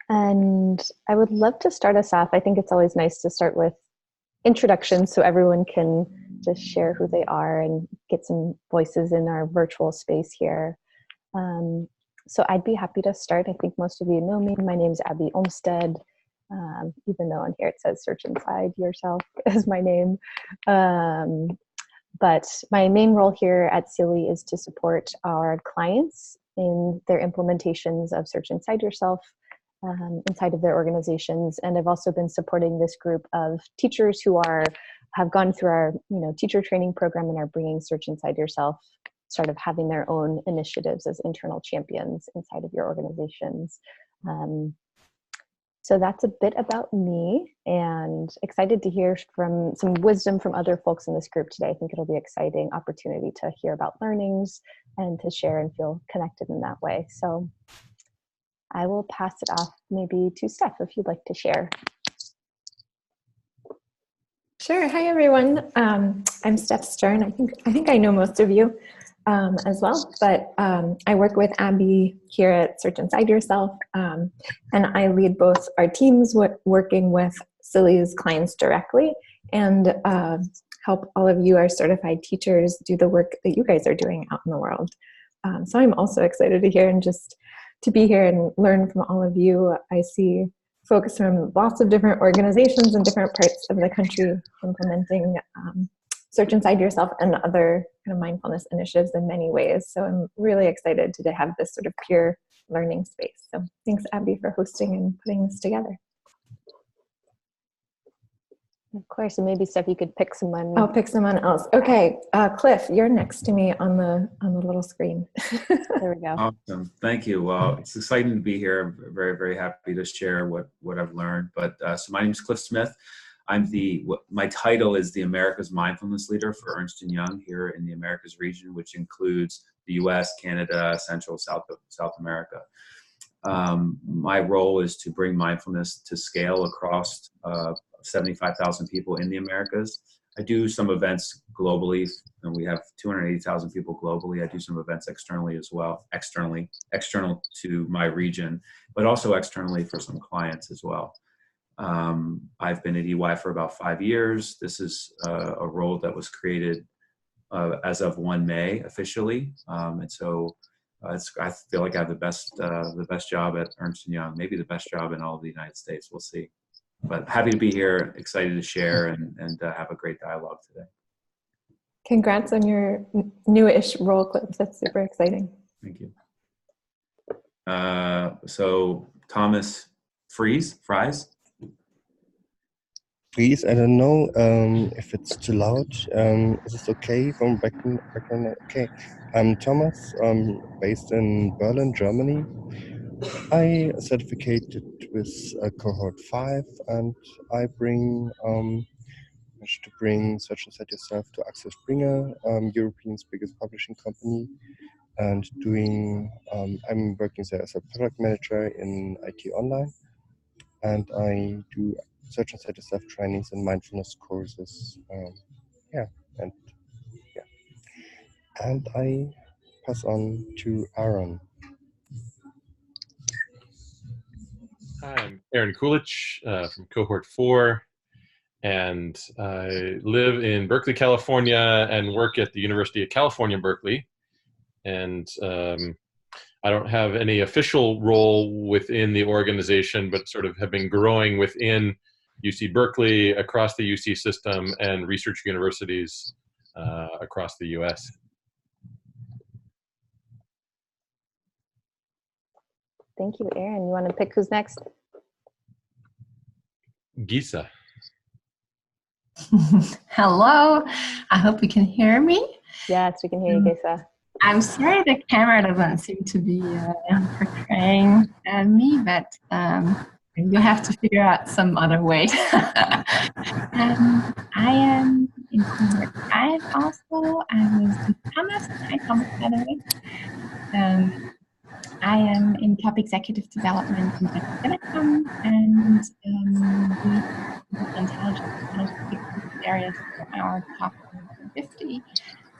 And I would love to start us off. I think it's always nice to start with introductions so everyone can just share who they are and get some voices in our virtual space here. So I'd be happy to start. I think most of you know me. My name's Abby Olmsted, even though on here it says Search Inside Yourself as my name. But my main role here at Silly is to support our clients in their implementations of Search Inside Yourself inside of their organizations. And I've also been supporting this group of teachers who have gone through our teacher training program and are bringing Search Inside Yourself, sort of having their own initiatives as internal champions inside of your organizations. So that's a bit about me, and excited to hear from some wisdom from other folks in this group today. I think it'll be an exciting opportunity to hear about learnings and to share and feel connected in that way. So I will pass it off maybe to Steph if you'd like to share. Sure. Hi, everyone. I'm Steph Stern. I think I know most of you as well, but I work with Abby here at Search Inside Yourself, and I lead both our teams working with Silly's clients directly and help all of you, our certified teachers, do the work that you guys are doing out in the world. So I'm also excited to hear and just to be here and learn from all of you. I see folks from lots of different organizations in different parts of the country implementing Search Inside Yourself and other kind of mindfulness initiatives in many ways. So I'm really excited to have this sort of peer learning space. So thanks, Abby, for hosting and putting this together. Of course, and maybe Steph, you could pick someone. I'll pick someone else. Okay, Cliff, you're next to me on the little screen. There we go. Awesome, thank you. Well, it's exciting to be here. I'm very, very happy to share what I've learned. But so my name is Cliff Smith. My title is the America's Mindfulness Leader for Ernst & Young here in the Americas region, which includes the U.S., Canada, Central, South America. My role is to bring mindfulness to scale across 75,000 people in the Americas. I do some events globally, and we have 280,000 people globally. I do some events externally as well, external to my region, but also externally for some clients as well. I've been at EY for about 5 years. This is a role that was created as of 1 May officially, and so I feel like I have the best job at Ernst & Young, maybe the best job in all of the United States. We'll see. But happy to be here, excited to share and have a great dialogue today. Congrats on your newish role, Cliff. That's super exciting. Thank you. So Thomas Fries? Please, I don't know if it's too loud. Is this okay from background? Okay. I'm Thomas, based in Berlin, Germany. I certificated with cohort 5, and I wish to bring Search Inside Yourself to Axel Springer, Europe's biggest publishing company, and I'm working there as a product manager in IT Online, and I do Search Inside Yourself trainings and mindfulness courses. And I pass on to Aaron. Hi, I'm Aaron Kulich from Cohort 4, and I live in Berkeley, California, and work at the University of California, Berkeley. And I don't have any official role within the organization, but sort of have been growing within UC Berkeley, across the UC system, and research universities across the US. Thank you, Aaron. You want to pick who's next? Gisa. Hello, I hope you can hear me. Yes, we can hear you, Gisa. I'm sorry the camera doesn't seem to be portraying me, but you have to figure out some other way. I am in cohort 5 also. I was with Thomas. Hi, Thomas, by the way. I am in top executive development in Telecom, and the intelligence areas for our top 150.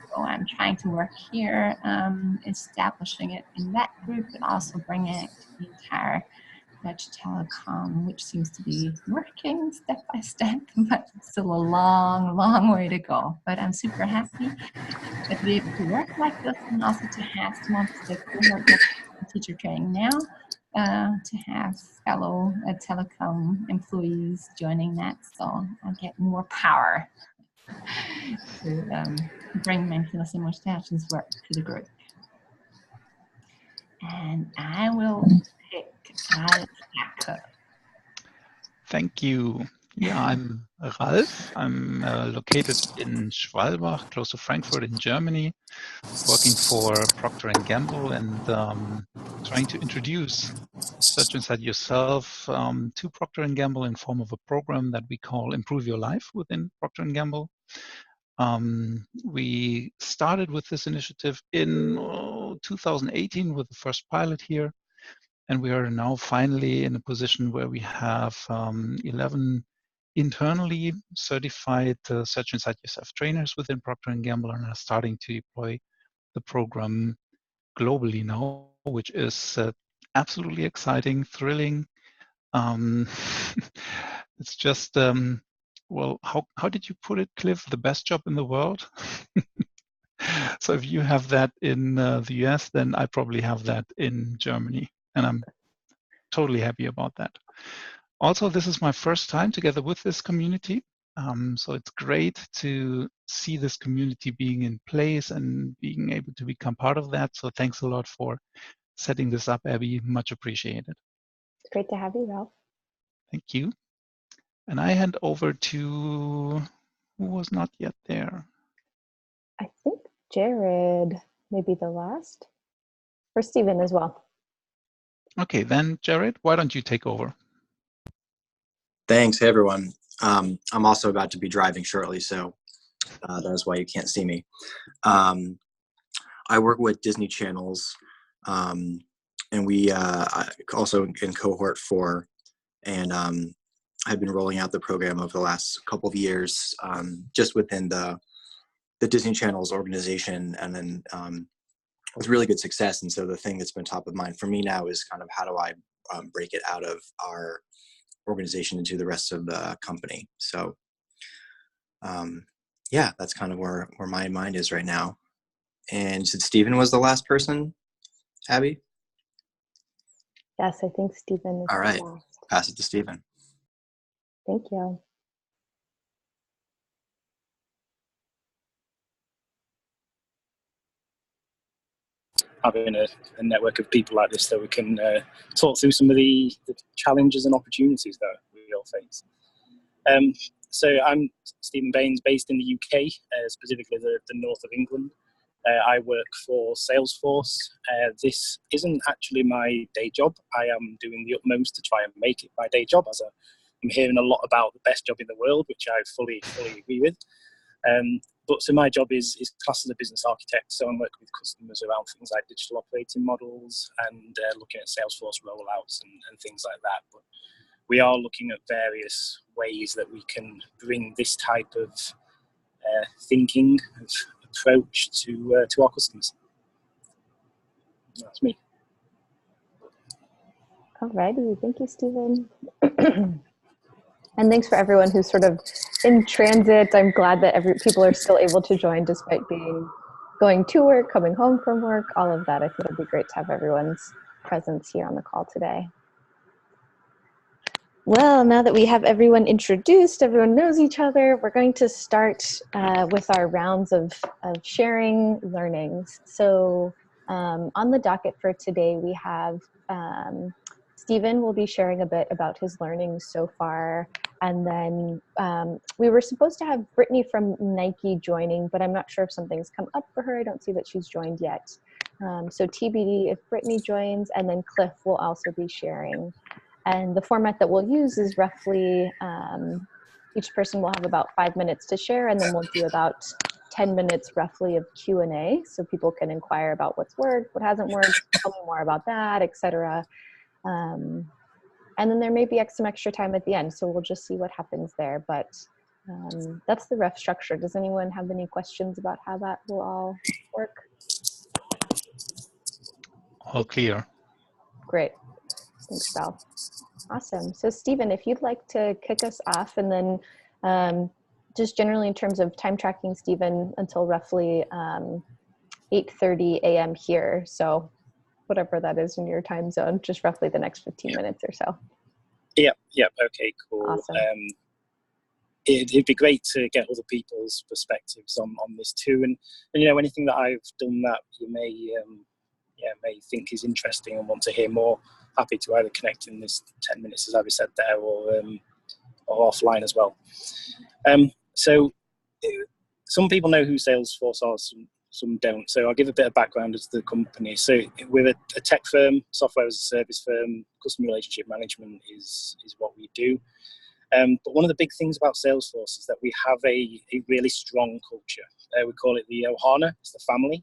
So I'm trying to work here, establishing it in that group, but also bringing it to the entire Dutch telecom, which seems to be working step by step, but still a long, long way to go. But I'm super happy to be able to work like this and also to have some of the cohort teacher training now, to have fellow telecom employees joining that. So I get more power to bring mindfulness and motivations work to the group. And I will pick Jacke. Thank you. Yeah, I'm Ralf. I'm located in Schwalbach, close to Frankfurt in Germany, working for Procter & Gamble and trying to introduce Search Inside Yourself to Procter & Gamble in form of a program that we call Improve Your Life within Procter & Gamble. We started with this initiative in 2018 with the first pilot here. And we are now finally in a position where we have 11 internally certified Search Inside Yourself trainers within Procter & Gamble and are starting to deploy the program globally now, which is absolutely exciting, thrilling. It's just, well, how did you put it, Cliff? The best job in the world? So if you have that in the US, then I probably have that in Germany. And I'm totally happy about that. Also, this is my first time together with this community. So it's great to see this community being in place and being able to become part of that. So thanks a lot for setting this up, Abby. Much appreciated. It's great to have you, Ralph. Thank you. And I hand over to who was not yet there. I think Jared may be the last, or Stephen as well. Okay, then Jared, why don't you take over? Thanks, hey everyone. I'm also about to be driving shortly, so that is why you can't see me. I work with Disney channels, and we also in cohort 4, and I've been rolling out the program over the last couple of years, just within the Disney channels organization, and then with really good success. And so the thing that's been top of mind for me now is kind of how do I break it out of our organization into the rest of the company. So yeah, that's kind of where my mind is right now. And you said Stephen was the last person, Abby? Yes, I think Stephen is all right, the last. Pass it to Stephen. Thank you. Having a network of people like this that we can talk through some of the challenges and opportunities that we all face. So I'm Stephen Baines, based in the UK, specifically the north of England. I work for Salesforce. This isn't actually my day job. I am doing the utmost to try and make it my day job, as I'm hearing a lot about the best job in the world, which I fully agree with. But so my job is classed as a business architect, so I'm working with customers around things like digital operating models and looking at Salesforce rollouts and things like that. But we are looking at various ways that we can bring this type of thinking, of approach to our customers. That's me. Alrighty, thank you, Stephen. And thanks for everyone who's sort of in transit. I'm glad that people are still able to join despite going to work, coming home from work, all of that. I think it'd be great to have everyone's presence here on the call today. Well, now that we have everyone introduced, everyone knows each other, we're going to start with our rounds of sharing learnings. So on the docket for today, we have Stephen will be sharing a bit about his learnings so far. And then we were supposed to have Brittany from Nike joining, but I'm not sure if something's come up for her. I don't see that she's joined yet. So TBD if Brittany joins, and then Cliff will also be sharing. And the format that we'll use is roughly, each person will have about 5 minutes to share, and then we'll do about 10 minutes roughly of Q&A, so people can inquire about what's worked, what hasn't worked, tell me more about that, etc. And then there may be some extra time at the end, so we'll just see what happens there. But that's the rough structure. Does anyone have any questions about how that will all work? All clear. Great. Thanks, Val. Awesome. So Stephen, if you'd like to kick us off, and then just generally in terms of time tracking, Stephen, until roughly 8:30 a.m. here. So whatever that is in your time zone, just roughly the next 15 minutes or so. Yep. Okay, cool. Awesome. It'd be great to get other people's perspectives on this too, and you know, anything that I've done that you may think is interesting and want to hear more, happy to either connect in this 10 minutes, as Abby said there, or offline as well. So some people know who Salesforce are, some don't. So I'll give a bit of background as the company. So we're a tech firm, software as a service firm. Customer relationship management is what we do. But one of the big things about Salesforce is that we have a really strong culture. We call it the Ohana, it's the family.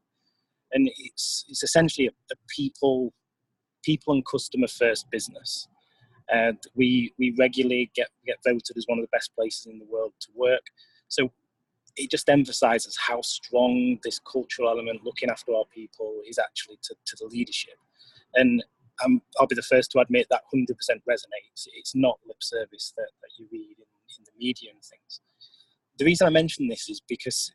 And it's essentially a people and customer first business. We regularly get voted as one of the best places in the world to work. So it just emphasizes how strong this cultural element, looking after our people, is actually to the leadership. And I'll be the first to admit that 100% resonates. It's not lip service that you read in the media and things. The reason I mention this is because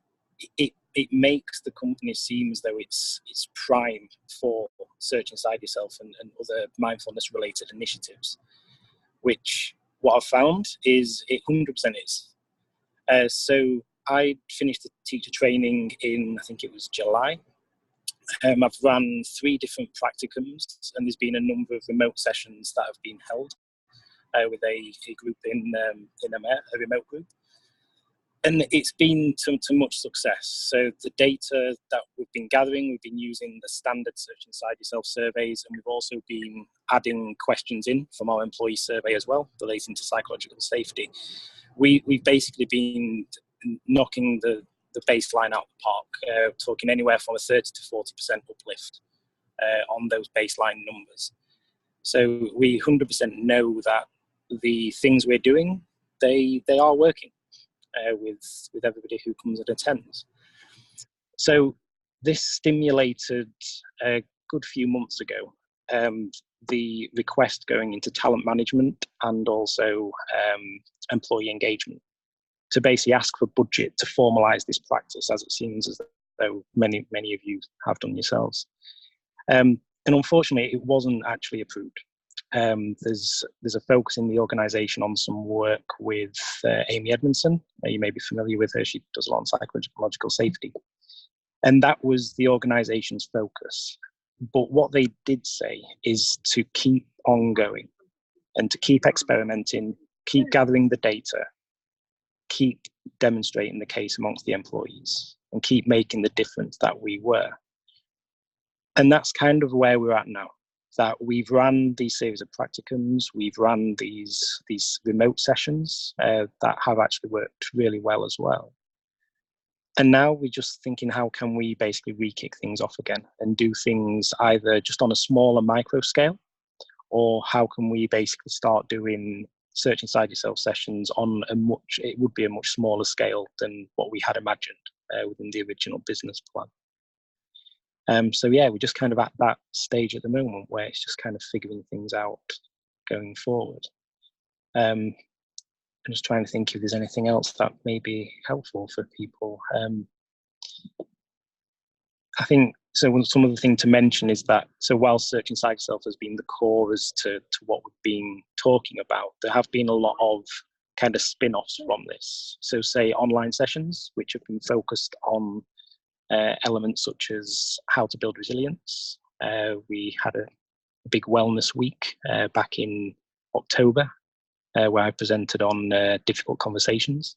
it makes the company seem as though it's prime for search inside yourself and other mindfulness related initiatives, which what I've found is it 100% is. So I finished the teacher training in, I think it was July. I've run 3 different practicums, and there's been a number of remote sessions that have been held with a group in a remote group. And it's been to much success. So the data that we've been gathering, we've been using the standard Search Inside Yourself surveys, and we've also been adding questions in from our employee survey as well, relating to psychological safety. We've basically been knocking the baseline out of the park, talking anywhere from a 30 to 40% uplift on those baseline numbers. So we 100% know that the things we're doing, they are working. With everybody who comes and attends. So this stimulated a good few months ago the request going into talent management and also employee engagement to basically ask for budget to formalise this practice, as it seems as though many of you have done yourselves. And unfortunately, it wasn't actually approved. There's a focus in the organisation on some work with Amy Edmondson. You may be familiar with her. She does a lot on psychological safety. And that was the organisation's focus. But what they did say is to keep on going and to keep experimenting, keep gathering the data, keep demonstrating the case amongst the employees, and keep making the difference that we were. And that's kind of where we're at now. That we've run these series of practicums, we've run these remote sessions that have actually worked really well as well. And now we're just thinking, how can we basically re-kick things off again and do things either just on a smaller micro scale, or how can we basically start doing Search Inside Yourself sessions on it would be a much smaller scale than what we had imagined within the original business plan. So yeah, we're just kind of at that stage at the moment where it's just kind of figuring things out going forward. I'm just trying to think if there's anything else that may be helpful for people. I think, so some of the thing to mention is that, so while Search Inside Yourself has been the core as to what we've been talking about, there have been a lot of kind of spin-offs from this. So say online sessions, which have been focused on elements such as how to build resilience. We had a big wellness week back in October where I presented on difficult conversations.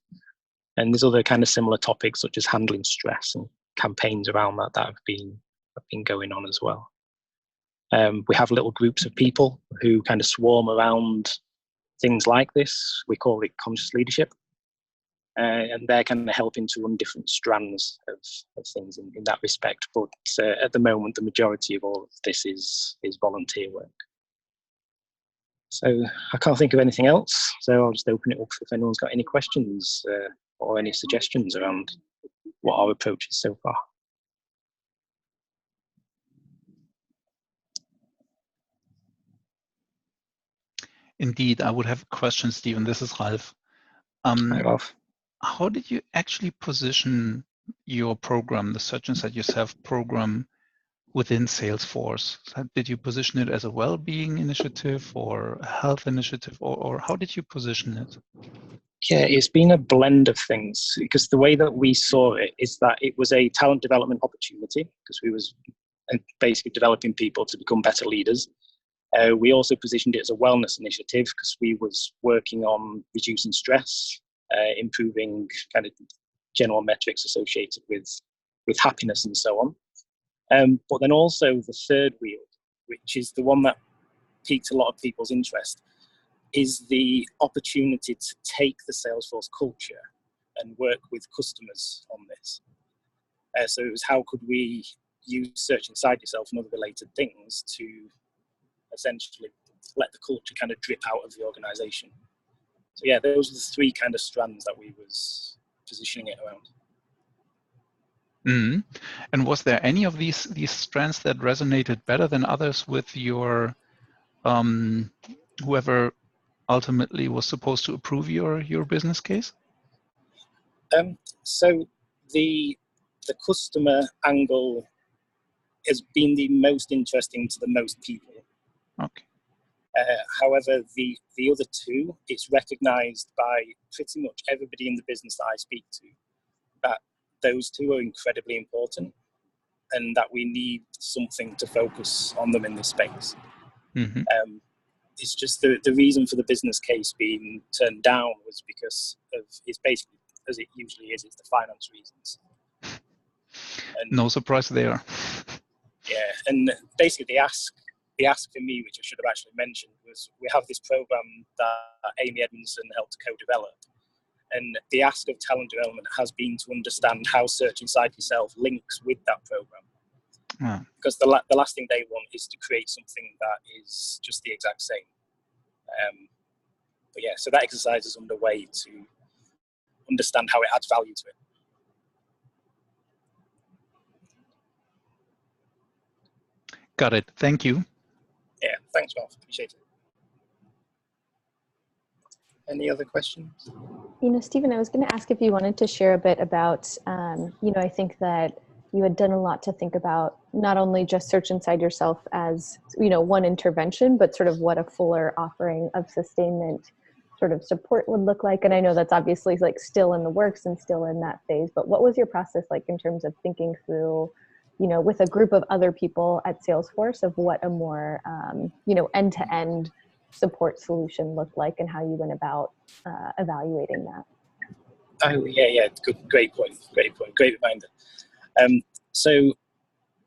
And there's other kind of similar topics such as handling stress and campaigns around that have been going on as well. We have little groups of people who kind of swarm around things like this. We call it conscious leadership. And they're kind of helping to run different strands of things in that respect. But at the moment, the majority of all of this is volunteer work. So I can't think of anything else. So I'll just open it up if anyone's got any questions or any suggestions around what our approach is so far. indeed, I would have a question, Stephen. This is Ralph. Hi, Ralph. How did you actually position your program, the Search Inside Yourself program, within Salesforce? Did you position it as a well-being initiative or a health initiative, or how did you position it? Yeah, it's been a blend of things, because the way that we saw it is that it was a talent development opportunity, because we was basically developing people to become better leaders. We also positioned it as a wellness initiative, because we was working on reducing stress, improving kind of general metrics associated with happiness and so on. But then also the third wheel, which is the one that piqued a lot of people's interest, is the opportunity to take the Salesforce culture and work with customers on this. So it was, how could we use Search Inside Yourself and other related things to essentially let the culture kind of drip out of the organization. So yeah, those are the three kind of strands that we was positioning it around. Mm-hmm. And was there any of these strands that resonated better than others with your whoever ultimately was supposed to approve your business case? So the customer angle has been the most interesting to the most people. Okay. However, the other two, it's recognized by pretty much everybody in the business that I speak to, that those two are incredibly important and that we need something to focus on them in this space. Mm-hmm. It's just the reason for the business case being turned down was because of, it's basically, as it usually is, it's the finance reasons. And, no surprise there. Yeah, and basically the ask for me, which I should have actually mentioned, was we have this program that Amy Edmondson helped to co-develop. And the ask of talent development has been to understand how Search Inside Yourself links with that program. Ah. Because the last thing they want is to create something that is just the exact same. But yeah, so that exercise is underway to understand how it adds value to it. Got it. Thank you. Yeah, thanks, Ralph. Appreciate it. Any other questions? Stephen, I was going to ask if you wanted to share a bit about, I think that you had done a lot to think about not only just Search Inside Yourself as, one intervention, but sort of what a fuller offering of sustainment sort of support would look like. And I know that's obviously like still in the works and still in that phase, but what was your process like in terms of thinking through, with a group of other people at Salesforce of what a more, end-to-end support solution looked like and how you went about evaluating that? Oh, yeah, good, great point, great reminder. So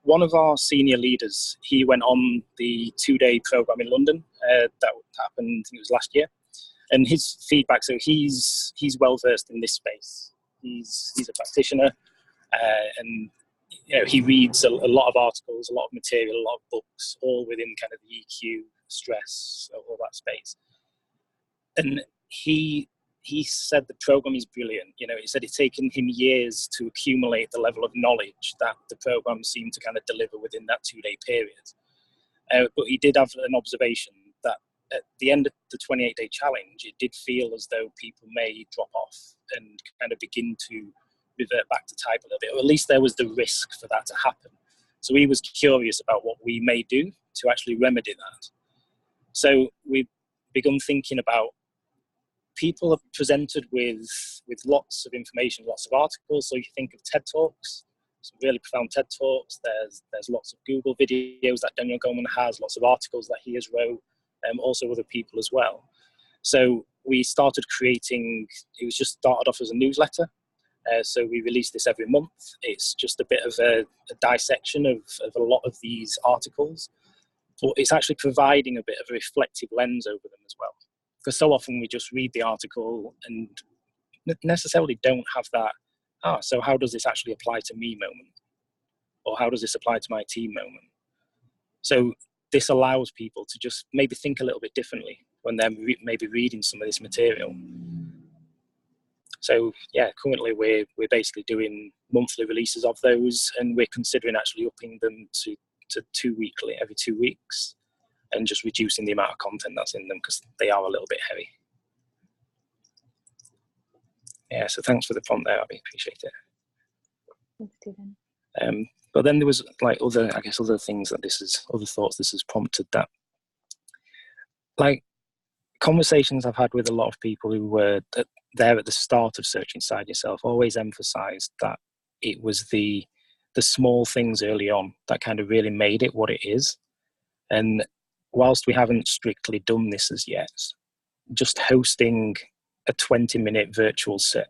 one of our senior leaders, he went on the 2-day program in London that happened, I think it was last year, and his feedback, so he's well versed in this space. He's a practitioner, and he reads a lot of articles, a lot of material, a lot of books, all within kind of the EQ, stress, all that space. And he said the program is brilliant. He said it's taken him years to accumulate the level of knowledge that the program seemed to kind of deliver within that 2-day period. But he did have an observation that at the end of the 28-day challenge, it did feel as though people may drop off and kind of begin to revert back to type a little bit, or at least there was the risk for that to happen. So he was curious about what we may do to actually remedy that. So we've begun thinking about, people are presented with lots of information, lots of articles. So you think of TED Talks, some really profound TED Talks. There's lots of Google videos that Daniel Goleman has, lots of articles that he has wrote, also other people as well. So we started creating, it was just started off as a newsletter. So we release this every month. It's just a bit of a dissection of a lot of these articles, but it's actually providing a bit of a reflective lens over them as well. Because so often we just read the article and necessarily don't have that, so how does this actually apply to me moment? Or how does this apply to my team moment? So this allows people to just maybe think a little bit differently when they're maybe reading some of this material. So yeah, currently we're basically doing monthly releases of those, and we're considering actually upping them to 2 weekly, every 2 weeks. and just reducing the amount of content that's in them because they are a little bit heavy. Yeah, so thanks for the prompt there, Abby. Appreciate it. Thanks, Stephen. But then there was like other things that other thoughts this has prompted, that like conversations I've had with a lot of people who were there at the start of Search Inside Yourself always emphasized that it was the small things early on that kind of really made it what it is. And whilst we haven't strictly done this as yet, just hosting a 20-minute virtual sit,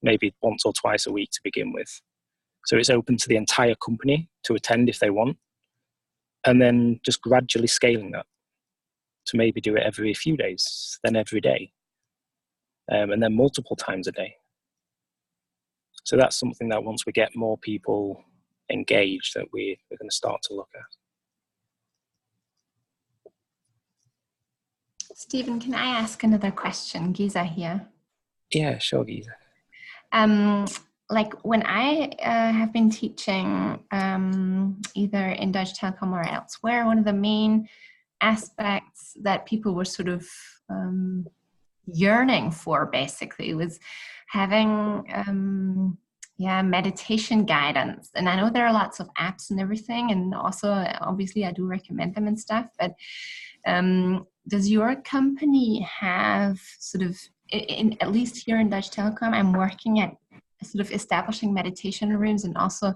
maybe once or twice a week to begin with. So it's open to the entire company to attend if they want, and then just gradually scaling that to maybe do it every few days, then every day, and then multiple times a day. So that's something that once we get more people engaged, that we're going to start to look at. Stephen, can I ask another question? Giza here. Yeah, sure, Giza. Like when I have been teaching either in Deutsche Telekom or elsewhere, one of the main aspects that people were sort of yearning for basically was having meditation guidance. And I know there are lots of apps and everything, and also obviously I do recommend them and stuff, but does your company have sort of, at least here in Deutsche Telekom, I'm working at sort of establishing meditation rooms and also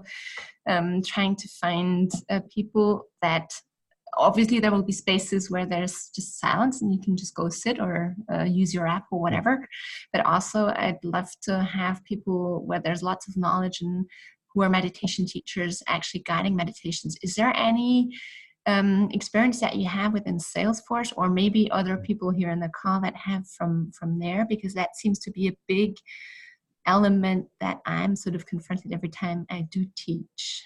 trying to find people that, obviously there will be spaces where there's just silence and you can just go sit or use your app or whatever. But also I'd love to have people where there's lots of knowledge and who are meditation teachers actually guiding meditations. Is there any experience that you have within Salesforce, or maybe other people here in the call that have from there? Because that seems to be a big element that I'm sort of confronted every time I do teach.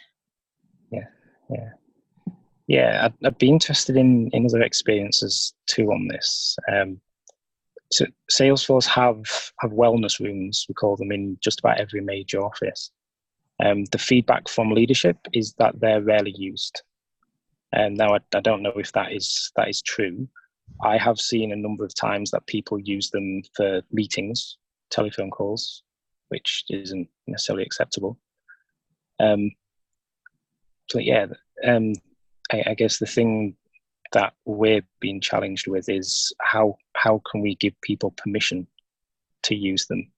Yeah, I'd be interested in other experiences too on this. So Salesforce have wellness rooms, we call them, in just about every major office. The feedback from leadership is that they're rarely used. And now I don't know if that is true. I have seen a number of times that people use them for meetings, telephone calls, which isn't necessarily acceptable. I guess the thing that we're being challenged with is how can we give people permission to use them?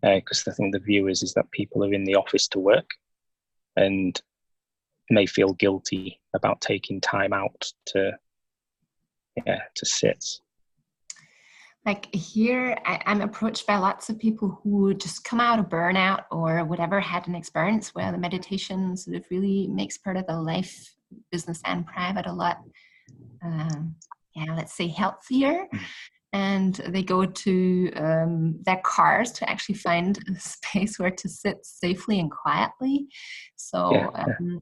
Because I think the view is that people are in the office to work and may feel guilty about taking time out to sit. Like here, I'm approached by lots of people who just come out of burnout or whatever, had an experience where the meditation sort of really makes part of their life, business and private, a lot, let's say healthier. And they go to their cars to actually find a space where to sit safely and quietly. So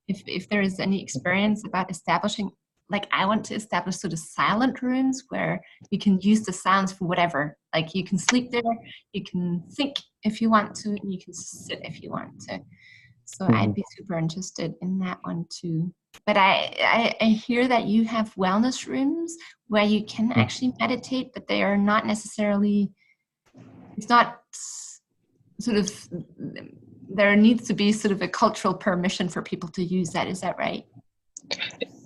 if there is any experience about establishing, like I want to establish sort of silent rooms where you can use the sounds for whatever. Like you can sleep there, you can think if you want to, and you can sit if you want to. So I'd be super interested in that one too. But I hear that you have wellness rooms where you can actually meditate, but they are not necessarily, it's not sort of, there needs to be sort of a cultural permission for people to use that. Is that right?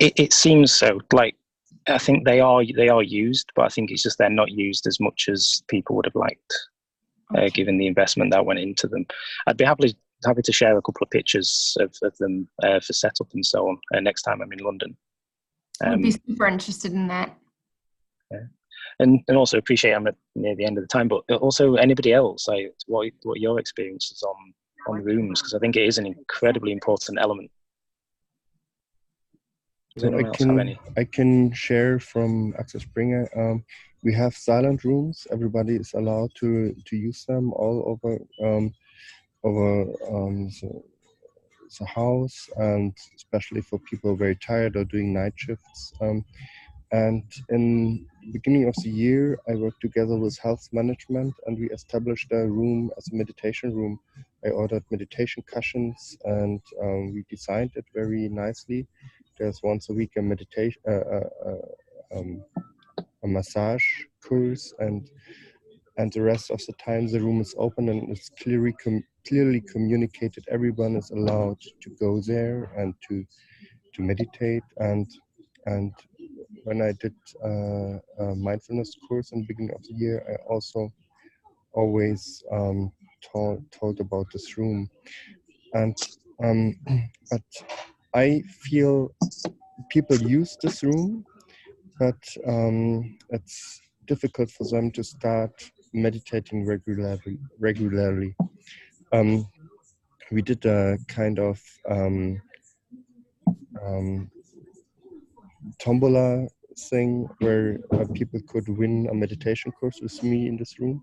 It seems so. Like, I think they are used, but I think it's just they're not used as much as people would have liked, given the investment that went into them. I'd be happy to share a couple of pictures of them for setup and so on next time I'm in London. I'd be super interested in that. Yeah. And also appreciate I'm near the end of the time, but also anybody else, what your experiences on rooms, because I think it is an incredibly important element. So I can share from Axel Springer. We have silent rooms. Everybody is allowed to use them all over the house, and especially for people very tired or doing night shifts. And in the beginning of the year, I worked together with health management, and we established a room as a meditation room. I ordered meditation cushions, and we designed it very nicely there's once a week a meditation, a massage course, and the rest of the time the room is open and it's clearly communicated. Everyone is allowed to go there and to meditate. And when I did a mindfulness course in the beginning of the year, I also always told about this room. And but I feel people use this room, but it's difficult for them to start meditating regularly. We did a kind of tombola thing where people could win a meditation course with me in this room.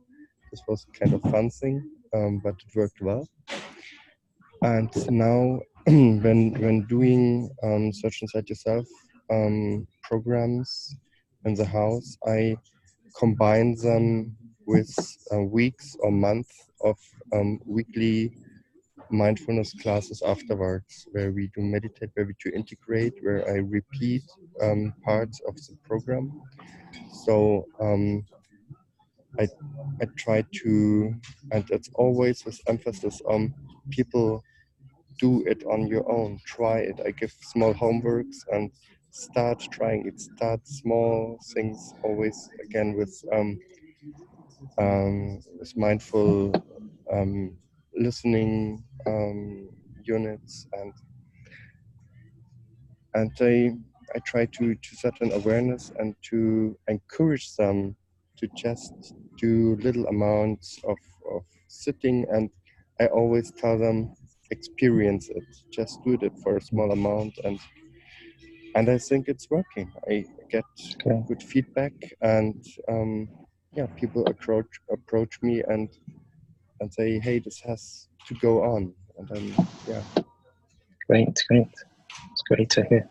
This was kind of fun thing, but it worked well. And now, when doing Search Inside Yourself programs in the house, I combine them with weeks or months of weekly mindfulness classes afterwards, where we do meditate, where we do integrate, where I repeat parts of the program. So I try to, and it's always with emphasis on people do it on your own, try it. I give small homeworks and start trying it. Start small things, always again with mindful listening units, and I try to set an awareness and to encourage them to just do little amounts of sitting, and I always tell them experience it, just do it for a small amount, and I think it's working. I get good feedback, and yeah, people approach me and say, hey, this has to go on, and then yeah. Great. It's great to hear.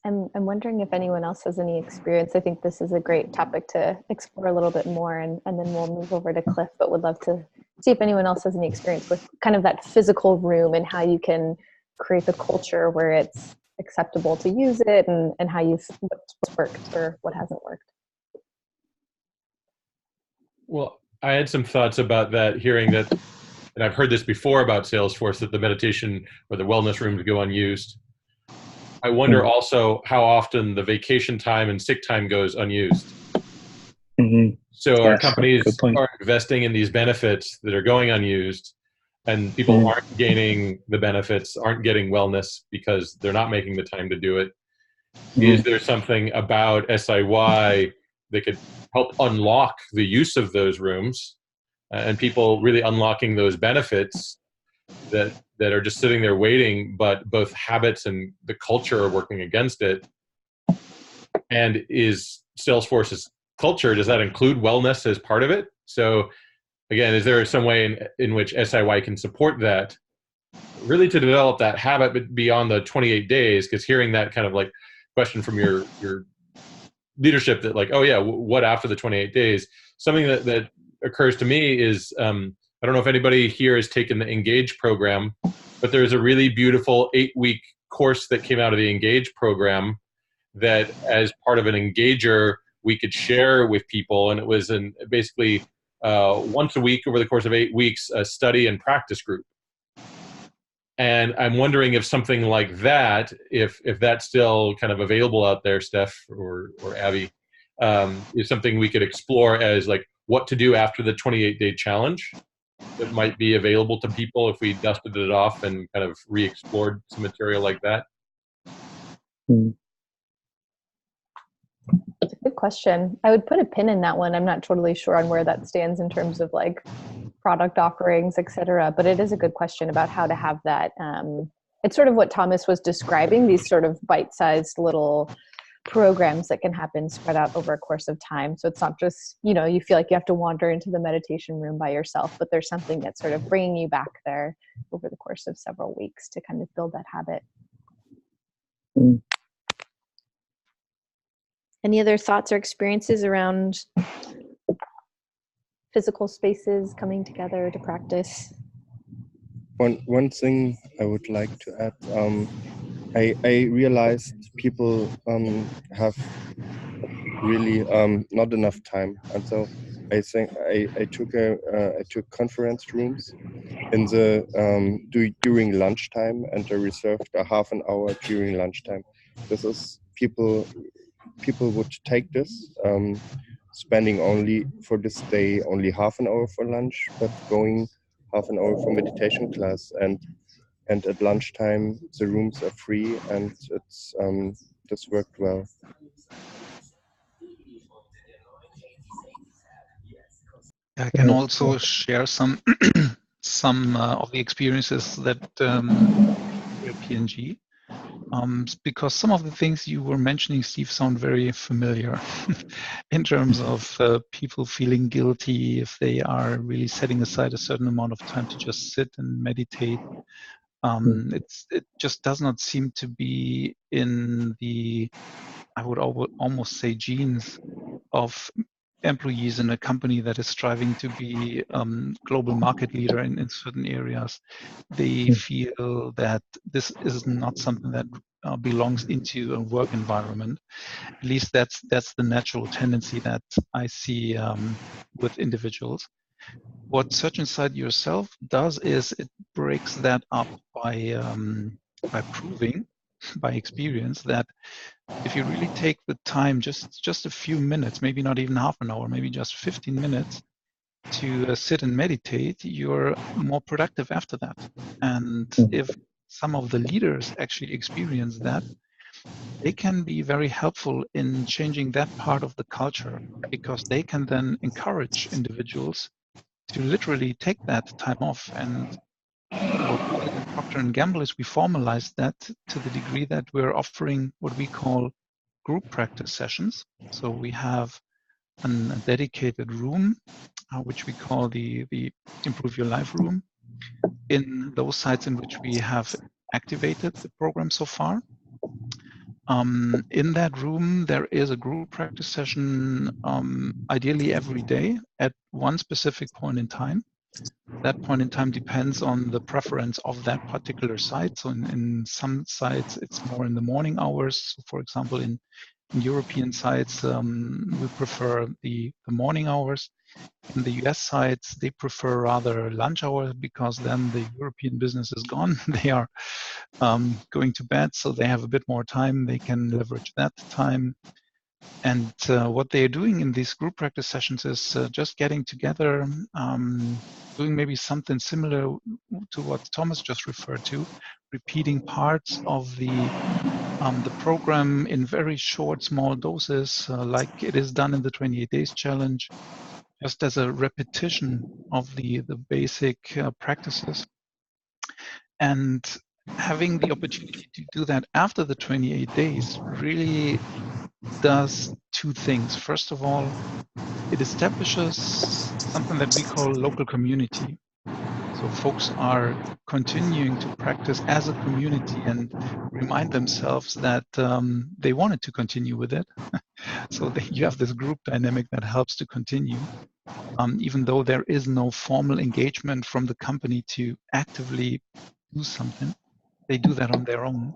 I'm wondering if anyone else has any experience. I think this is a great topic to explore a little bit more, and then we'll move over to Cliff, but would love to see if anyone else has any experience with kind of that physical room and how you can create a culture where it's acceptable to use it, and how what's worked or what hasn't worked. Well, I had some thoughts about that, hearing that, and I've heard this before about Salesforce, that the meditation or the wellness rooms go unused. I wonder also how often the vacation time and sick time goes unused. So our companies are investing in these benefits that are going unused, and people aren't gaining the benefits, aren't getting wellness because they're not making the time to do it. Is there something about SIY that could help unlock the use of those rooms and people really unlocking those benefits that are just sitting there waiting, but both habits and the culture are working against it? And is Salesforce's culture, does that include wellness as part of it? So again, is there some way in which SIY can support that, really to develop that habit, but beyond the 28 days? Because hearing that kind of like question from your leadership, that like, oh yeah, what after the 28 days? Something that occurs to me is, I don't know if anybody here has taken the Engage program, but there's a really beautiful 8-week course that came out of the Engage program that, as part of an engager, we could share with people. And it was basically once a week over the course of 8 weeks, a study and practice group. And I'm wondering if something like that, if that's still kind of available out there, Steph or Abby, is something we could explore as like what to do after the 28-day challenge. That might be available to people if we dusted it off and kind of re-explored some material like that. It's a good question. I would put a pin in that one. I'm not totally sure on where that stands in terms of like product offerings, et cetera, but it is a good question about how to have that. It's sort of what Thomas was describing, these sort of bite-sized little programs that can happen spread out over a course of time. So it's not just, you feel like you have to wander into the meditation room by yourself, but there's something that's sort of bringing you back there over the course of several weeks to kind of build that habit. Any other thoughts or experiences around physical spaces coming together to practice? One thing I would like to add, I realized people have really not enough time, and so I think I took conference rooms in the during lunchtime, and I reserved a half an hour during lunchtime. This is people would take this, spending only for this day only half an hour for lunch, but going half an hour for meditation class, and at lunchtime the rooms are free, and it's this worked well. I can also share some some of the experiences that here at PNG, because some of the things you were mentioning, Steve, sound very familiar in terms of people feeling guilty if they are really setting aside a certain amount of time to just sit and meditate. It just does not seem to be in the, I would almost say, genes of employees in a company that is striving to be global market leader in certain areas. They feel that this is not something that belongs into a work environment. At least that's the natural tendency that I see with individuals. What Search Inside Yourself does is it breaks that up by proving by experience that if you really take the time, just a few minutes, maybe not even half an hour, maybe just 15 minutes to sit and meditate, you're more productive after that. And if some of the leaders actually experience that, they can be very helpful in changing that part of the culture, because they can then encourage individuals to literally take that time off. And what we did in Procter & Gamble is we formalized that to the degree that we're offering what we call group practice sessions. So we have a dedicated room, which we call the Improve Your Life room, in those sites in which we have activated the program so far. In that room, there is a group practice session, ideally every day at one specific point in time. That point in time depends on the preference of that particular site. So in some sites, it's more in the morning hours. So for example, in European sites, we prefer the morning hours. In the US sites, they prefer rather lunch hours, because then the European business is gone. They are going to bed, so they have a bit more time. They can leverage that time. And what they are doing in these group practice sessions is just getting together, doing maybe something similar to what Thomas just referred to, repeating parts of the program in very short, small doses, like it is done in the 28 Days Challenge, just as a repetition of the basic practices. And having the opportunity to do that after the 28 days really does two things. First of all, it establishes something that we call local community. So folks are continuing to practice as a community and remind themselves that they wanted to continue with it. So you have this group dynamic that helps to continue, even though there is no formal engagement from the company to actively do something. They do that on their own.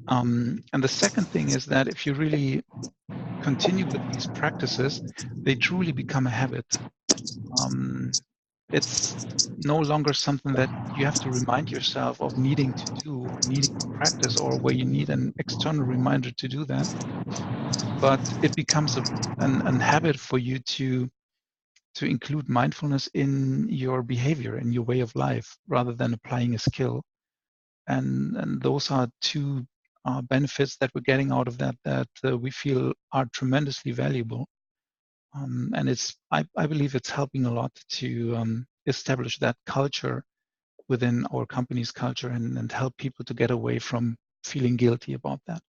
And the second thing is that if you really continue with these practices, they truly become a habit. It's no longer something that you have to remind yourself of needing to do or needing to practice, or where you need an external reminder to do that. But it becomes an habit for you to include mindfulness in your behavior, in your way of life, rather than applying a skill. And those are two benefits that we're getting out of that we feel are tremendously valuable. And I believe it's helping a lot to establish that culture within our company's culture, and help people to get away from feeling guilty about that.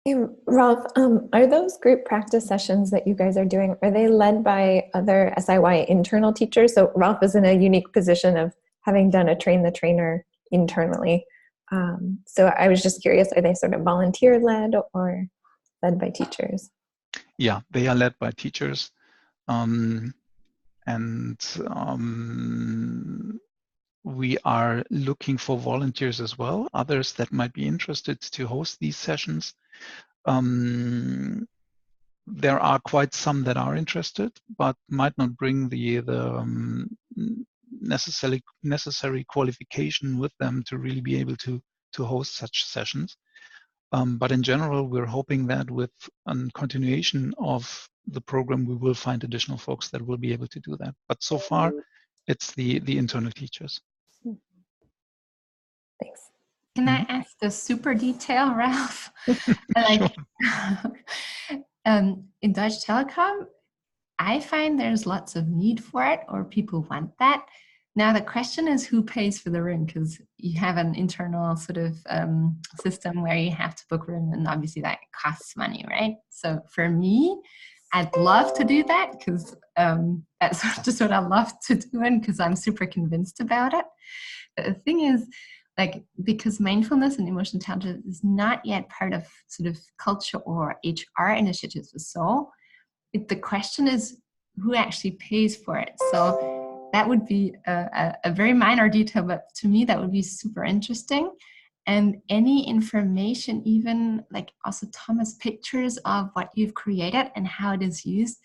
Hey, Ralph, are those group practice sessions that you guys are doing, are they led by other SIY internal teachers? So Ralph is in a unique position of having done a train the trainer internally. So I was just curious, are they sort of volunteer led or led by teachers? Yeah, they are led by teachers. we are looking for volunteers as well, others that might be interested to host these sessions. There are quite some that are interested, but might not bring the necessary qualification with them to really be able to host such sessions. But in general, we're hoping that with a continuation of the program, we will find additional folks that will be able to do that. But so far, it's the internal teachers. Thanks. Can I ask the super detail, Ralph? Sure. In Deutsche Telekom, I find there's lots of need for it, or people want that. Now the question is who pays for the room, because you have an internal sort of system where you have to book room, and obviously that costs money, right? So for me, I'd love to do that because that's just what I love to do, and because I'm super convinced about it. But the thing is, like, because mindfulness and emotional intelligence is not yet part of sort of culture or HR initiatives or so, the question is who actually pays for it. So that would be a very minor detail, but to me that would be super interesting. And any information, even like also Thomas, pictures of what you've created and how it is used,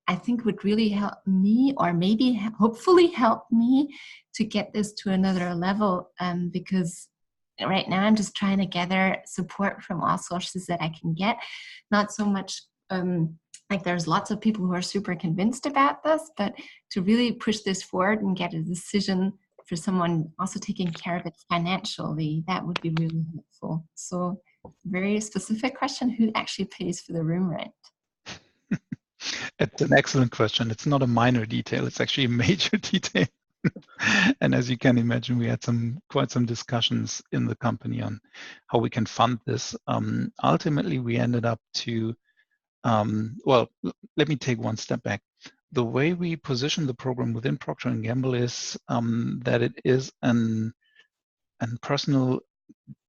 I think would really help me, or maybe hopefully help me to get this to another level, because right now I'm just trying to gather support from all sources that I can get. Not so much like there's lots of people who are super convinced about this, but to really push this forward and get a decision for someone also taking care of it financially, that would be really helpful. So very specific question, who actually pays for the room rent? It's an excellent question. It's not a minor detail. It's actually a major detail. And as you can imagine, we had quite some discussions in the company on how we can fund this. Ultimately, we ended up to, well, let me take one step back. The way we position the program within Procter & Gamble is that it is an personal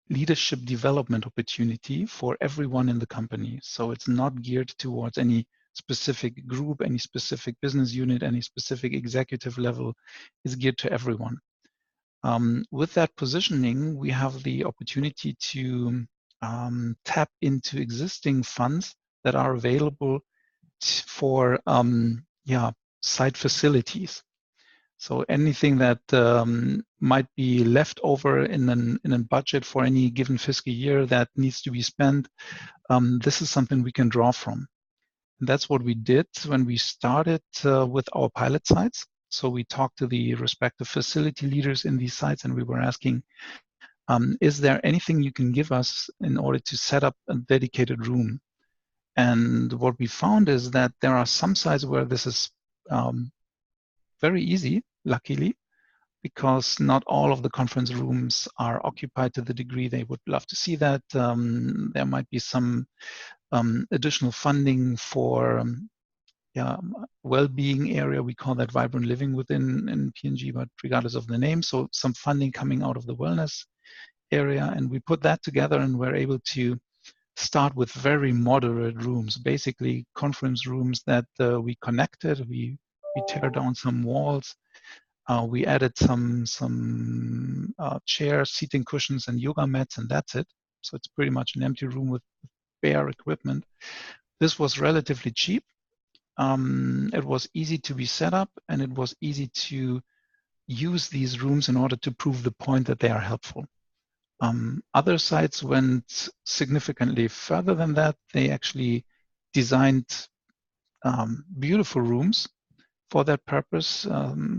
leadership development opportunity for everyone in the company. So it's not geared towards any specific group, any specific business unit, any specific executive level. Is geared to everyone. With that positioning, we have the opportunity to tap into existing funds that are available for site facilities. So anything that might be left over in a budget for any given fiscal year that needs to be spent, this is something we can draw from. And that's what we did when we started with our pilot sites. So we talked to the respective facility leaders in these sites, and we were asking, is there anything you can give us in order to set up a dedicated room? And what we found is that there are some sites where this is very easy, luckily, because not all of the conference rooms are occupied to the degree they would love to see that. There might be some additional funding for well-being area. We call that vibrant living within P&G, but regardless of the name. So some funding coming out of the wellness area. And we put that together and we're able to start with very moderate rooms, basically conference rooms that we connected. We tear down some walls. We added some chairs, seating cushions, and yoga mats, and that's it. So it's pretty much an empty room with bare equipment. This was relatively cheap. It was easy to be set up, and it was easy to use these rooms in order to prove the point that they are helpful. Other sites went significantly further than that. They actually designed beautiful rooms for that purpose,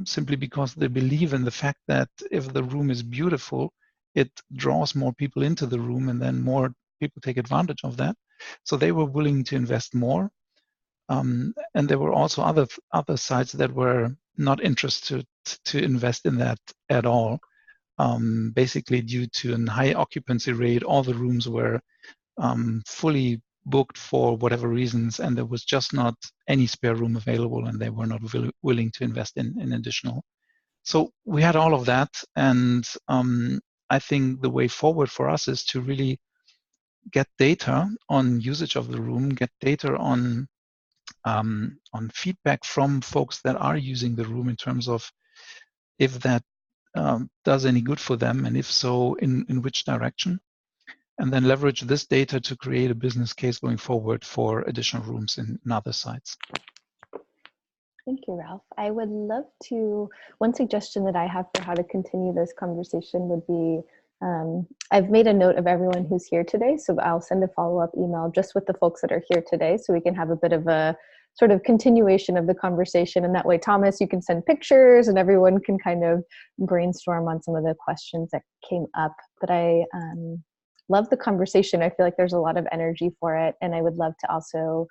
simply because they believe in the fact that if the room is beautiful, it draws more people into the room, and then more people take advantage of that. So they were willing to invest more. And there were also other sites that were not interested to invest in that at all. Basically, due to a high occupancy rate, all the rooms were fully booked for whatever reasons, and there was just not any spare room available, and they were not willing to invest in additional. So we had all of that, and I think the way forward for us is to really get data on usage of the room, get data on feedback from folks that are using the room in terms of if that does any good for them, and if so, in which direction, and then leverage this data to create a business case going forward for additional rooms in other sites. Thank you, Ralph. I would love to, one suggestion that I have for how to continue this conversation would be, I've made a note of everyone who's here today, so I'll send a follow-up email just with the folks that are here today so we can have a bit of a sort of continuation of the conversation. And that way, Thomas, you can send pictures and everyone can kind of brainstorm on some of the questions that came up. But I love the conversation. I feel like there's a lot of energy for it. And I would love to also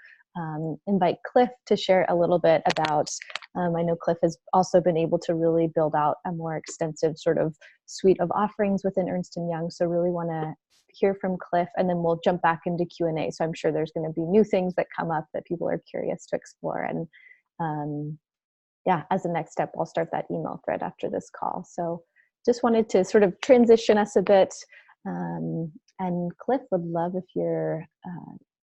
invite Cliff to share a little bit about, I know Cliff has also been able to really build out a more extensive sort of suite of offerings within Ernst & Young. So really want to hear from Cliff, and then we'll jump back into Q&A. So I'm sure there's going to be new things that come up that people are curious to explore. And yeah, as a next step, I'll start that email thread after this call. So just wanted to sort of transition us a bit. And Cliff, would love if you're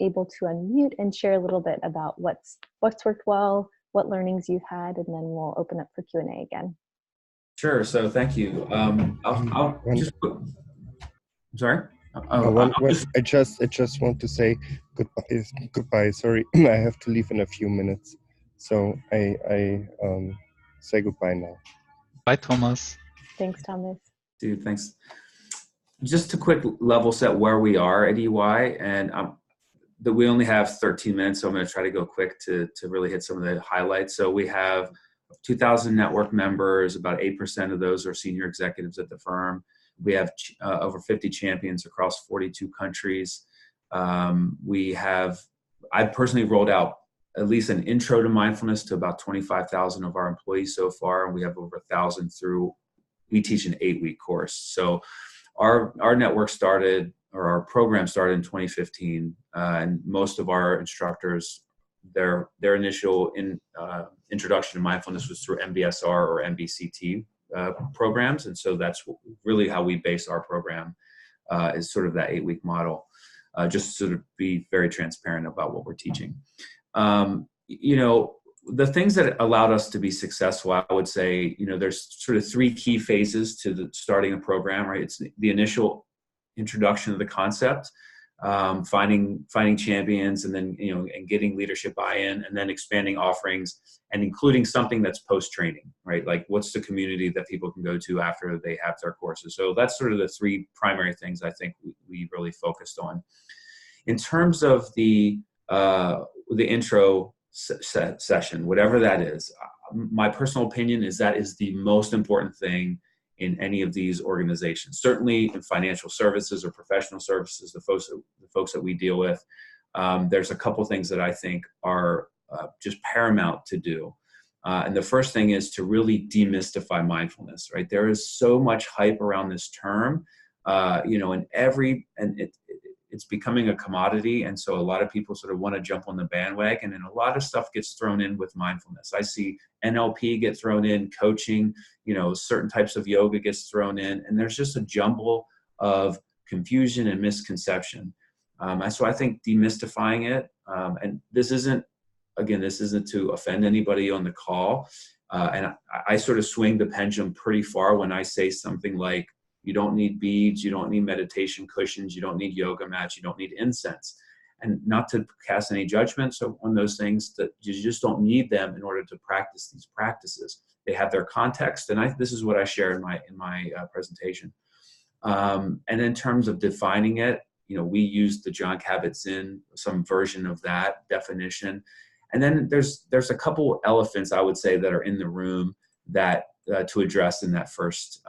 able to unmute and share a little bit about what's worked well, what learnings you've had, and then we'll open up for Q&A again. Sure. So thank you. I'll just put, I'm sorry. I just want to say goodbye. Sorry, I have to leave in a few minutes, so I say goodbye now. Bye, Thomas. Thanks, Thomas. Dude, thanks. Just to quick level set where we are at EY, and that we only have 13 minutes, so I'm going to try to go quick to really hit some of the highlights. So we have 2,000 network members. About 8% of those are senior executives at the firm. We have over 50 champions across 42 countries. I've personally rolled out at least an intro to mindfulness to about 25,000 of our employees so far, and we have over 1,000 we teach an 8-week course. So our network started, or our program started in 2015, and most of our instructors, their initial introduction to mindfulness was through MBSR or MBCT programs, and so that's really how we base our program, is sort of that 8-week model, just to sort of be very transparent about what we're teaching. The things that allowed us to be successful, I would say, there's sort of 3 key phases to starting a program, right? It's the initial introduction of the concept, finding champions, and then, and getting leadership buy-in, and then expanding offerings and including something that's post-training, right? Like, what's the community that people can go to after they have their courses? So that's sort of the 3 primary things I think we really focused on. In terms of the intro session, whatever that is, my personal opinion is that is the most important thing in any of these organizations. Certainly in financial services or professional services, the folks that we deal with, there's a couple things that I think are just paramount to do. And the first thing is to really demystify mindfulness, right? There is so much hype around this term, it's becoming a commodity. And so a lot of people sort of want to jump on the bandwagon, and a lot of stuff gets thrown in with mindfulness. I see NLP get thrown in, coaching, certain types of yoga gets thrown in, and there's just a jumble of confusion and misconception. So I think demystifying it, and this isn't to offend anybody on the call. And I sort of swing the pendulum pretty far when I say something like, you don't need beads, you don't need meditation cushions, you don't need yoga mats, you don't need incense. And not to cast any judgments on those things, that you just don't need them in order to practice these practices. They have their context, and this is what I share in my presentation. And in terms of defining it, we use the John Kabat-Zinn, some version of that definition. And then there's a couple elephants, I would say, that are in the room that to address in that first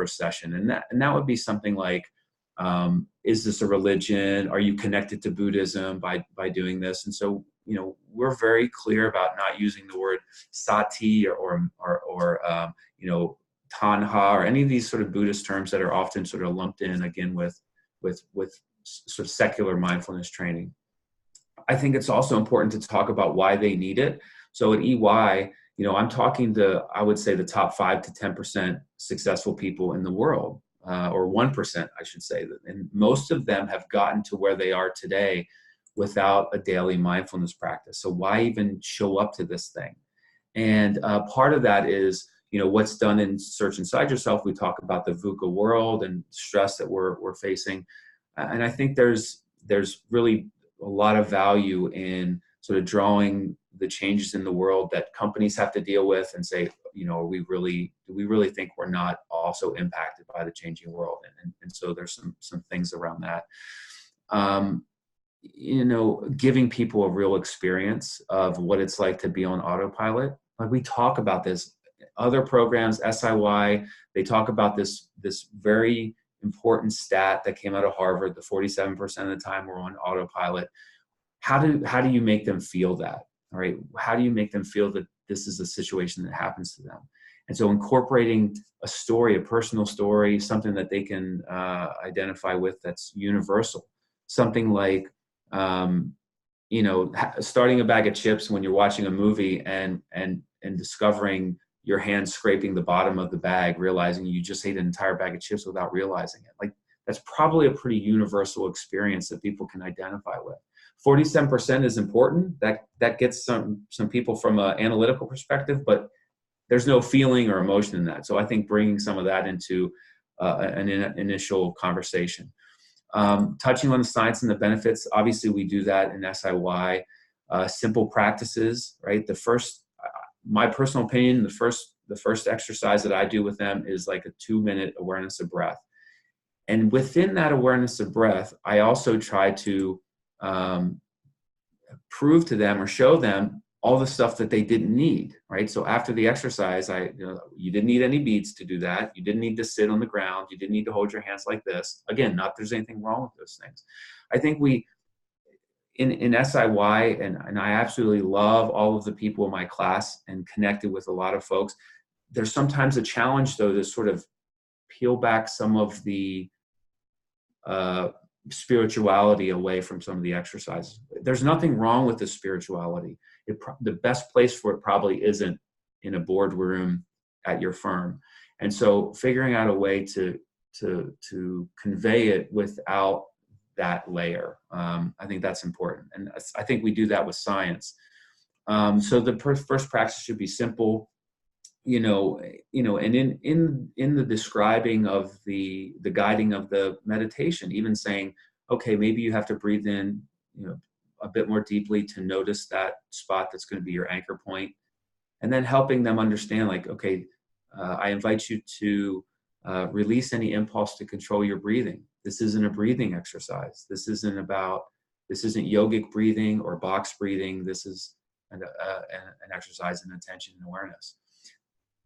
session, and that would be something like, is this a religion? Are you connected to Buddhism by doing this? And so we're very clear about not using the word sati or tanha or any of these sort of Buddhist terms that are often sort of lumped in again with sort of secular mindfulness training. I think it's also important to talk about why they need it. So at EY, I'm talking to, I would say, the top 5 to 10% successful people in the world, or 1%, I should say. And most of them have gotten to where they are today without a daily mindfulness practice. So why even show up to this thing? And part of that is, what's done in Search Inside Yourself. We talk about the VUCA world and stress that we're facing. And I think there's really a lot of value in sort of drawing the changes in the world that companies have to deal with and say, do we really think we're not also impacted by the changing world? And so there's some things around that. Giving people a real experience of what it's like to be on autopilot. Like we talk about this, other programs, SIY, they talk about this very important stat that came out of Harvard, the 47% of the time we're on autopilot. How do you make them feel that? All right. How do you make them feel that this is a situation that happens to them? And so incorporating a story, a personal story, something that they can identify with that's universal. Something like, starting a bag of chips when you're watching a movie and discovering your hand scraping the bottom of the bag, realizing you just ate an entire bag of chips without realizing it. Like that's probably a pretty universal experience that people can identify with. 47% is important. That gets some people from an analytical perspective, but there's no feeling or emotion in that. So I think bringing some of that into an initial conversation. Touching on the science and the benefits, obviously we do that in SIY. Simple practices, right? My personal opinion, the first exercise that I do with them is like a 2-minute awareness of breath. And within that awareness of breath, I also try to prove to them or show them all the stuff that they didn't need, right? So after the exercise, you didn't need any beads to do that. You didn't need to sit on the ground. You didn't need to hold your hands like this. Again, not that there's anything wrong with those things. I think in SIY, and I absolutely love all of the people in my class and connected with a lot of folks. There's sometimes a challenge though to sort of peel back some of the spirituality away from some of the exercises. There's nothing wrong with the spirituality. The best place for it probably isn't in a boardroom at your firm. And so figuring out a way to convey it without that layer, I think that's important. And I think we do that with science. So the first practice should be simple, and in the describing of the guiding of the meditation, even saying, okay, maybe you have to breathe in, a bit more deeply to notice that spot that's going to be your anchor point, and then helping them understand, like, okay, I invite you to release any impulse to control your breathing. This isn't a breathing exercise. This isn't yogic breathing or box breathing. This is an exercise in attention and awareness.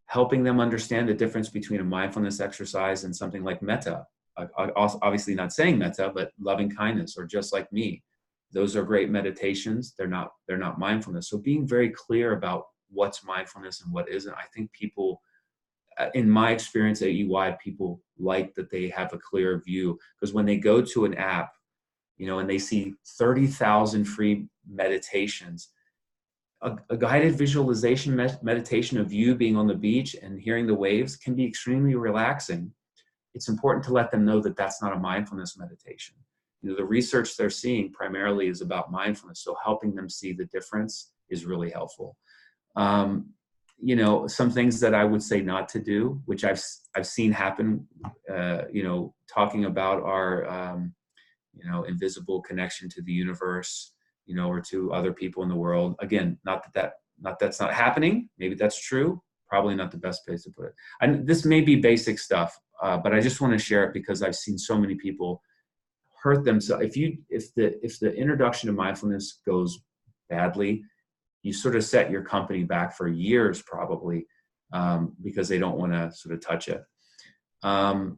Helping them understand the difference between a mindfulness exercise and something like metta. Obviously not saying metta, but loving kindness or just like me. Those are great meditations. They're not mindfulness. So being very clear about what's mindfulness and what isn't. I think people, in my experience at EY, people like that they have a clear view, because when they go to an app, and they see 30,000 free meditations, a guided visualization meditation of you being on the beach and hearing the waves can be extremely relaxing. It's important to let them know that that's not a mindfulness meditation. The research they're seeing primarily is about mindfulness. So helping them see the difference is really helpful. Some things that I would say not to do, which I've seen happen, talking about our, invisible connection to the universe, or to other people in the world. Again, not that's not happening. Maybe that's true. Probably not the best place to put it. And this may be basic stuff, but I just want to share it because I've seen so many people hurt themselves. If the introduction of mindfulness goes badly, you sort of set your company back for years probably, because they don't want to sort of touch it. I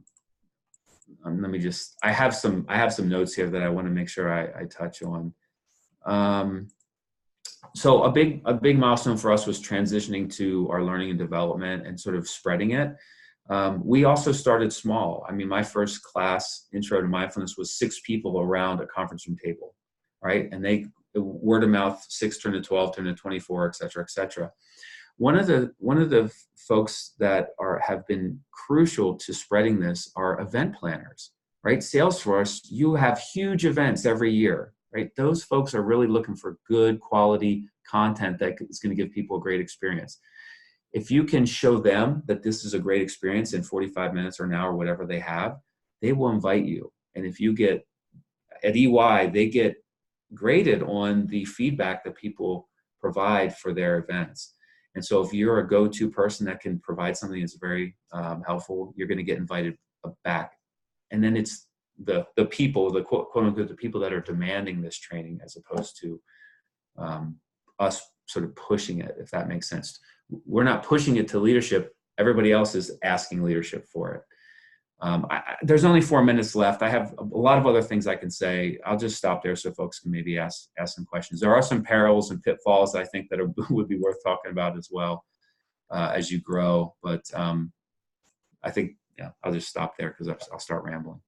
have some notes here that I want to make sure I touch on. So a big milestone for us was transitioning to our learning and development and sort of spreading it. We also started small. I mean, my first class, Intro to Mindfulness, was 6 people around a conference room table, right? And word of mouth, 6 turned to 12, turned to 24, et cetera, et cetera. One of the folks that have been crucial to spreading this are event planners, right? Salesforce, you have huge events every year, right? Those folks are really looking for good quality content that is going to give people a great experience. if you can show them that this is a great experience in 45 minutes or an hour, whatever they have, they will invite you. And if you get, at EY, they get graded on the feedback that people provide for their events. And so if you're a go-to person that can provide something that's very helpful, you're going to get invited back. And then it's the people, the quote unquote, the people that are demanding this training, as opposed to us sort of pushing it, if that makes sense. We're not pushing it to leadership. Everybody else is asking leadership for it. There's only 4 minutes left. I have a lot of other things I can say. I'll just stop there so folks can maybe ask some questions. There are some perils and pitfalls I think that would be worth talking about as well as you grow. But I think, yeah, I'll just stop there because I'll start rambling.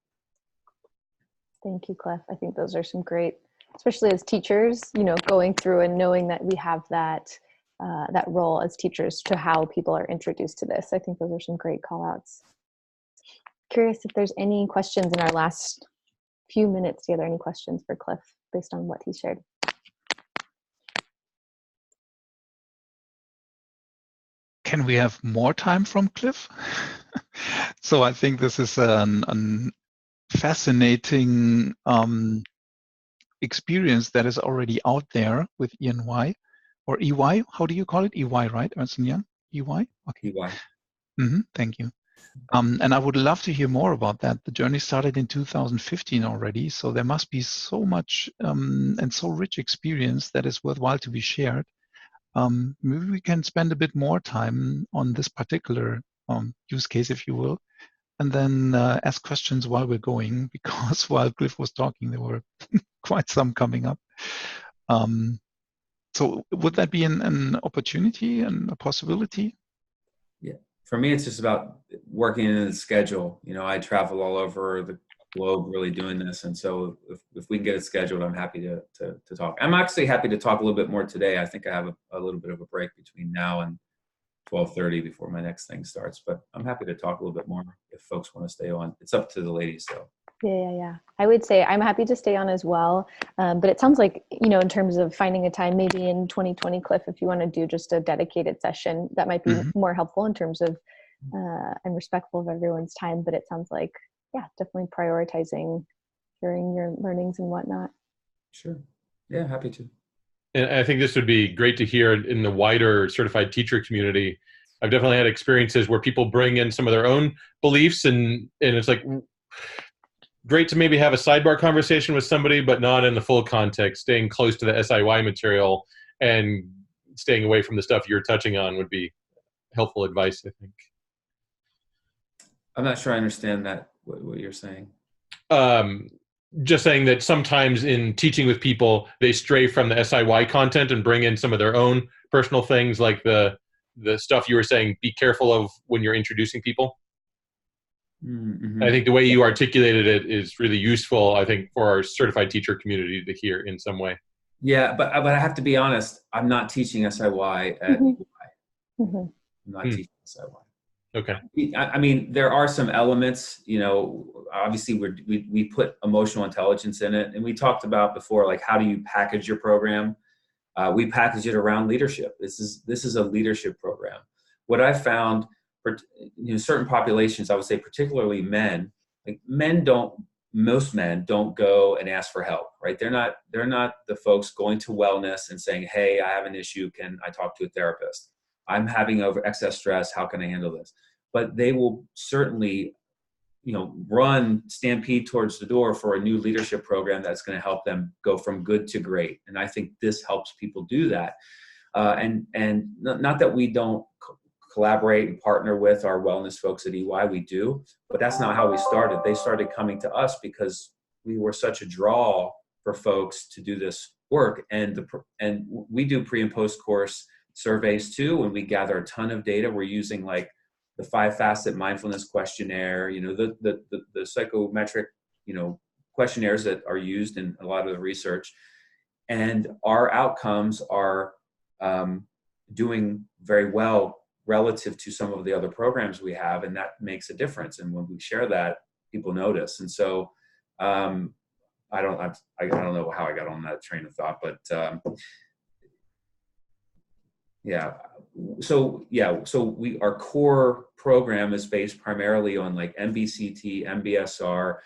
Thank you, Cliff. I think those are some great, especially as teachers, you know, going through and knowing that we have that that role as teachers to how people are introduced to this. I think those are some great call outs. Curious if there's any questions in our last few minutes together, any questions for Cliff based on what he shared. Can we have more time from Cliff? So I think this is an fascinating experience that is already out there with EY or EY. How do you call it? EY, right? Ernst & Young? EY? Okay. EY. Thank you. And I would love to hear more about that. The journey started in 2015 already, so there must be so much and so rich experience that is worthwhile to be shared. Maybe we can spend a bit more time on this particular use case, if you will, and then ask questions while we're going, because while Cliff was talking, there were quite some coming up. So would that be an opportunity and a possibility? Yeah. For me, it's just about working in the schedule. You know, I travel all over the globe really doing this. And so if we can get it scheduled, I'm happy to talk. I'm actually happy to talk a little bit more today. I think I have a little bit of a break between now and 12:30 before my next thing starts, but I'm happy to talk a little bit more if folks want to stay on. It's up to the ladies, though. Yeah. I would say I'm happy to stay on as well. But it sounds like, you know, in terms of finding a time, maybe in 2020, Cliff, if you want to do just a dedicated session, that might be more helpful in terms of, I'm respectful of everyone's time, but it sounds like, yeah, definitely prioritizing hearing your learnings and whatnot. Sure. Yeah, happy to. And I think this would be great to hear in the wider certified teacher community. I've definitely had experiences where people bring in some of their own beliefs, and it's like great to maybe have a sidebar conversation with somebody, but not in the full context. Staying close to the SIY material and staying away from the stuff you're touching on would be helpful advice, I think. I'm not sure I understand that, what you're saying. Just saying that sometimes in teaching with people, they stray from the SIY content and bring in some of their own personal things, like the stuff you were saying, be careful of when you're introducing people. Mm-hmm. I think the way you articulated it is really useful, I think, for our certified teacher community to hear in some way. Yeah, but I have to be honest, I'm not teaching SIY at EY. I'm not teaching SIY. Okay. I mean, there are some elements, you know, obviously we put emotional intelligence in it, and we talked about before, like, how do you package your program? We package it around leadership. This is a leadership program. What I found, for, you know, certain populations, I would say particularly men, like most men don't go and ask for help, right? They're not the folks going to wellness and saying, hey, I have an issue, can I talk to a therapist? I'm having excess stress, how can I handle this? But they will certainly, you know, stampede towards the door for a new leadership program that's going to help them go from good to great. And I think this helps people do that. And not that we don't collaborate and partner with our wellness folks at EY, we do, but that's not how we started. They started coming to us because we were such a draw for folks to do this work. And we do pre and post course surveys too, and we gather a ton of data. We're using like the 5-facet mindfulness questionnaire, you know, the psychometric, you know, questionnaires that are used in a lot of the research, and our outcomes are doing very well relative to some of the other programs we have, and that makes a difference. And when we share that, people notice. And so I don't know how I got on that train of thought, but yeah, so yeah, so our core program is based primarily on like MBCT, MBSR.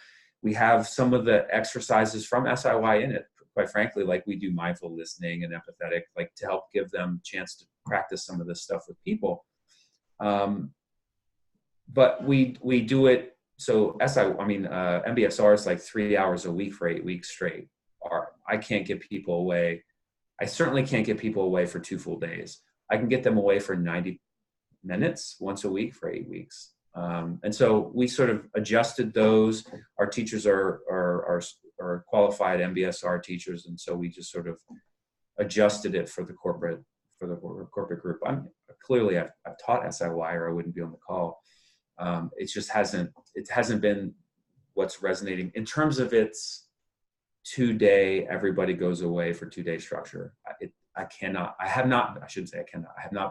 We have some of the exercises from SIY in it, quite frankly, like we do mindful listening and empathetic, like to help give them a chance to practice some of this stuff with people. But we do it, so MBSR is like 3 hours a week for 8 weeks straight. I can't get people away. I certainly can't get people away for 2 full days. I can get them away for 90 minutes once a week for 8 weeks. And so we sort of adjusted those. Our teachers are qualified MBSR teachers, and so we just sort of adjusted it for the corporate group. I've taught SIY, or I wouldn't be on the call. It just hasn't been what's resonating in terms of its 2-day, everybody goes away for 2-day structure. I have not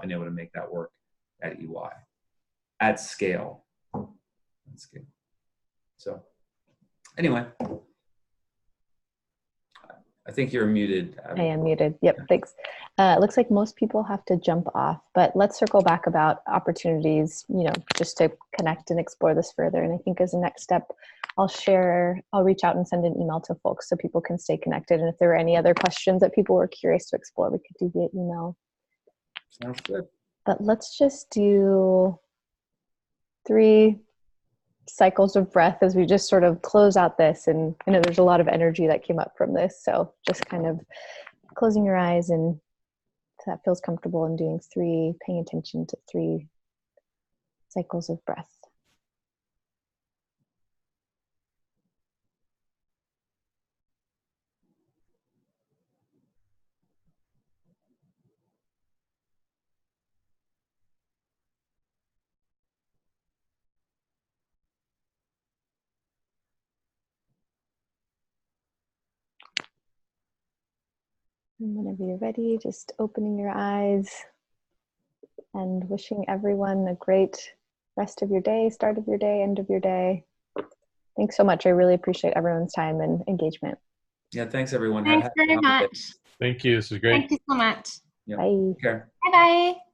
been able to make that work at EY at scale. So anyway, I think you're muted, Abby. I am muted. Yep, thanks. It looks like most people have to jump off, but let's circle back about opportunities, just to connect and explore this further. And I think as a next step, I'll reach out and send an email to folks so people can stay connected. And if there are any other questions that people were curious to explore, we could do via email. Sounds good. But let's just do 3 cycles of breath as we just sort of close out this. And I know there's a lot of energy that came up from this. So just kind of closing your eyes, and if that feels comfortable, and doing 3, paying attention to 3 cycles of breath. And whenever you're ready, just opening your eyes and wishing everyone a great rest of your day, start of your day, end of your day. Thanks so much. I really appreciate everyone's time and engagement. Yeah, thanks everyone. Thanks very much. Thank you. This is great. Thank you so much. Yeah. Bye. Take care. Bye-bye.